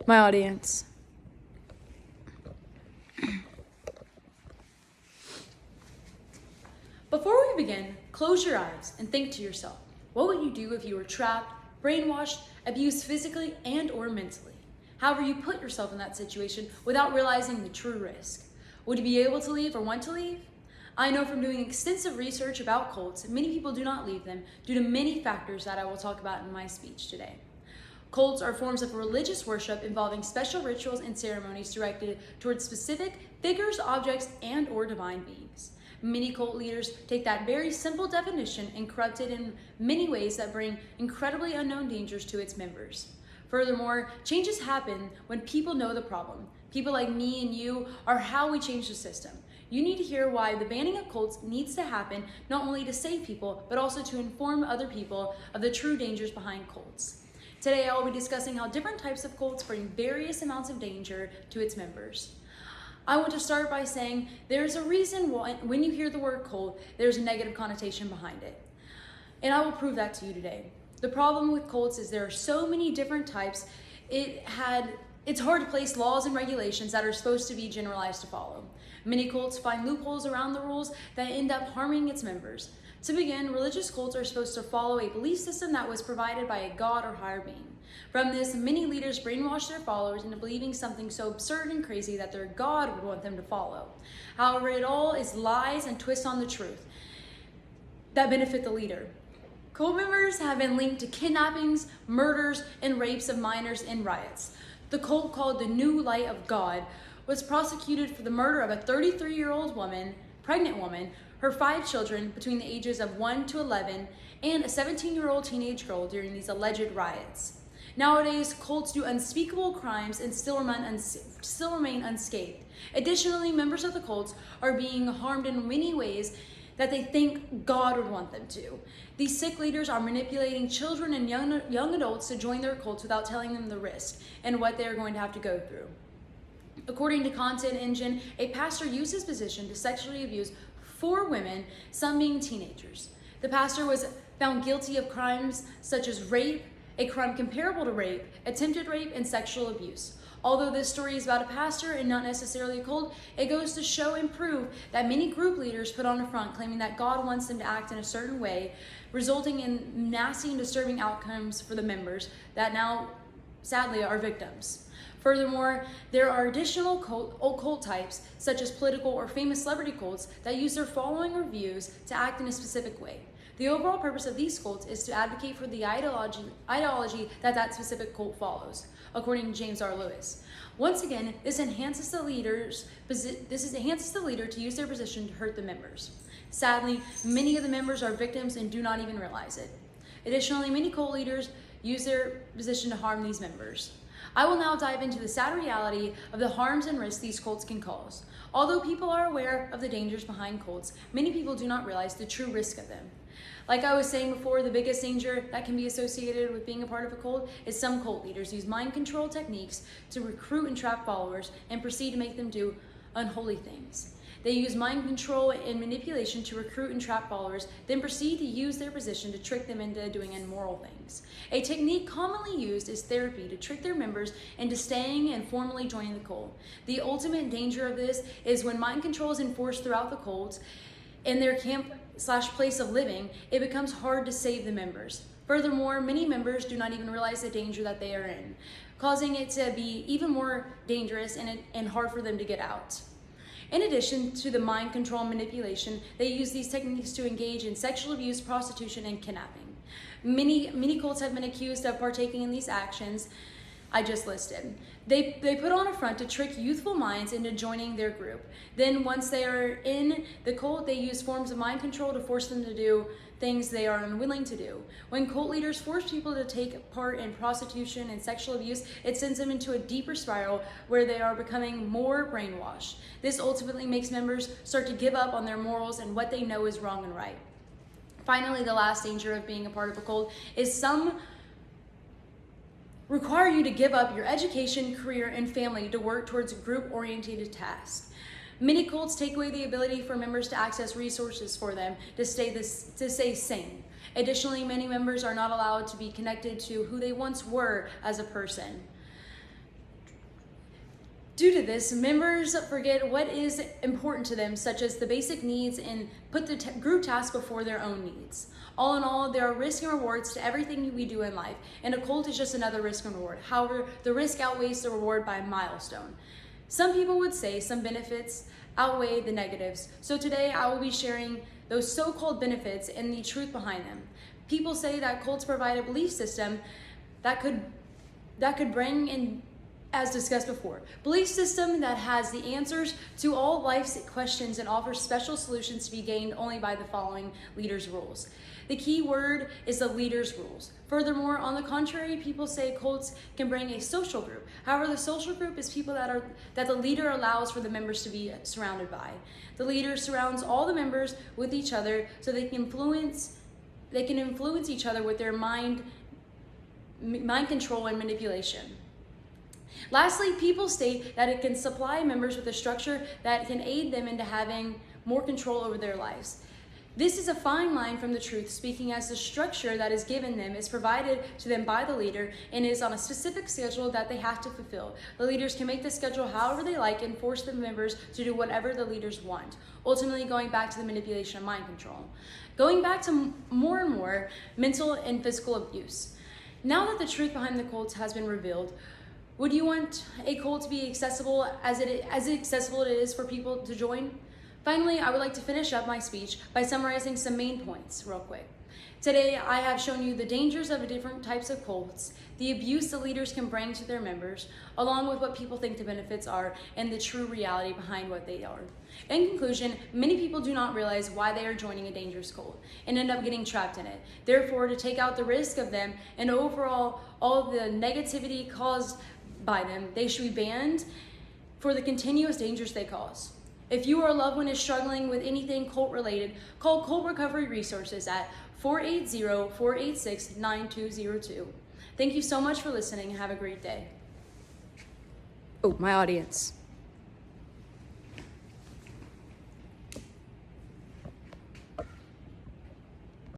my audience. Before we begin, close your eyes and think to yourself, what would you do if you were trapped, brainwashed, abused physically and or mentally? However, you put yourself in that situation without realizing the true risk. Would you be able to leave or want to leave? I know from doing extensive research about cults, many people do not leave them due to many factors that I will talk about in my speech today. Cults are forms of religious worship involving special rituals and ceremonies directed towards specific figures, objects, and or divine beings. Many cult leaders take that very simple definition and corrupt it in many ways that bring incredibly unknown dangers to its members. Furthermore, changes happen when people know the problem. People like me and you are how we change the system. You need to hear why the banning of cults needs to happen, not only to save people, but also to inform other people of the true dangers behind cults. Today, I will be discussing how different types of cults bring various amounts of danger to its members. I want to start by saying there's a reason why when you hear the word cult, there's a negative connotation behind it. And I will prove that to you today. The problem with cults is there are so many different types, it's hard to place laws and regulations that are supposed to be generalized to follow. Many cults find loopholes around the rules that end up harming its members. To begin, religious cults are supposed to follow a belief system that was provided by a god or higher being. From this, many leaders brainwash their followers into believing something so absurd and crazy that their god would want them to follow. However, it all is lies and twists on the truth that benefit the leader. Cult members have been linked to kidnappings, murders, and rapes of minors in riots. The cult called the New Light of God was prosecuted for the murder of a 33-year-old pregnant woman, her 5 children between the ages of 1 to 11, and a 17-year-old teenage girl during these alleged riots. Nowadays, cults do unspeakable crimes and still remain unscathed. Additionally, members of the cults are being harmed in many ways that they think God would want them to. These sick leaders are manipulating children and young adults to join their cults without telling them the risk and what they're going to have to go through. According to Content Engine, a pastor used his position to sexually abuse 4 women, some being teenagers. The pastor was found guilty of crimes such as rape, a crime comparable to rape, attempted rape, and sexual abuse. Although this story is about a pastor and not necessarily a cult, it goes to show and prove that many group leaders put on a front claiming that God wants them to act in a certain way, resulting in nasty and disturbing outcomes for the members that now, sadly, are victims. Furthermore, there are additional occult types, such as political or famous celebrity cults, that use their following or views to act in a specific way. The overall purpose of these cults is to advocate for the ideology that specific cult follows, according to James R. Lewis. Once again, this enhances the leader to use their position to hurt the members. Sadly, many of the members are victims and do not even realize it. Additionally, many cult leaders use their position to harm these members. I will now dive into the sad reality of the harms and risks these cults can cause. Although people are aware of the dangers behind cults, many people do not realize the true risk of them. Like I was saying before, the biggest danger that can be associated with being a part of a cult is some cult leaders use mind control techniques to recruit and trap followers and proceed to make them do unholy things. They use mind control and manipulation to recruit and trap followers, then proceed to use their position to trick them into doing immoral things. A technique commonly used is therapy to trick their members into staying and formally joining the cult. The ultimate danger of this is when mind control is enforced throughout the cult in their camp/place of living, it becomes hard to save the members. Furthermore, many members do not even realize the danger that they are in, causing it to be even more dangerous and hard for them to get out. In addition to the mind control and manipulation, they use these techniques to engage in sexual abuse, prostitution, and kidnapping. Many cults have been accused of partaking in these actions I just listed. They put on a front to trick youthful minds into joining their group. Then once they are in the cult, they use forms of mind control to force them to do things they are unwilling to do. When cult leaders force people to take part in prostitution and sexual abuse, it sends them into a deeper spiral where they are becoming more brainwashed. This ultimately makes members start to give up on their morals and what they know is wrong and right. Finally, the last danger of being a part of a cult is some require you to give up your education, career, and family to work towards a group-oriented task. Many cults take away the ability for members to access resources for them to stay sane. Additionally, many members are not allowed to be connected to who they once were as a person. Due to this, members forget what is important to them, such as the basic needs, and put the group task before their own needs. All in all, there are risks and rewards to everything we do in life, and a cult is just another risk and reward. However, the risk outweighs the reward by a milestone. Some people would say some benefits outweigh the negatives. So today I will be sharing those so-called benefits and the truth behind them. People say that cults provide a belief system that could bring in, as discussed before, belief system that has the answers to all life's questions and offers special solutions to be gained only by the following leaders' rules. The key word is the leaders' rules. Furthermore, on the contrary, people say cults can bring a social group. However, the social group is people that the leader allows for the members to be surrounded by. The leader surrounds all the members with each other so they can influence each other with their mind control and manipulation. Lastly, people state that it can supply members with a structure that can aid them into having more control over their lives. This is a fine line from the truth, speaking as the structure that is given them is provided to them by the leader and is on a specific schedule that they have to fulfill. The leaders can make the schedule however they like and force the members to do whatever the leaders want, ultimately going back to the manipulation of mind control. Going back to more and more mental and physical abuse. Now that the truth behind the cults has been revealed, would you want a cult to be accessible as accessible it is for people to join? Finally, I would like to finish up my speech by summarizing some main points real quick. Today, I have shown you the dangers of the different types of cults, the abuse the leaders can bring to their members, along with what people think the benefits are and the true reality behind what they are. In conclusion, many people do not realize why they are joining a dangerous cult and end up getting trapped in it. Therefore, to take out the risk of them and overall all the negativity caused by them, they should be banned for the continuous dangers they cause. If you or a loved one is struggling with anything cult related, call Cult Recovery Resources at 480-486-9202. Thank you so much for listening and have a great day. Oh, my audience.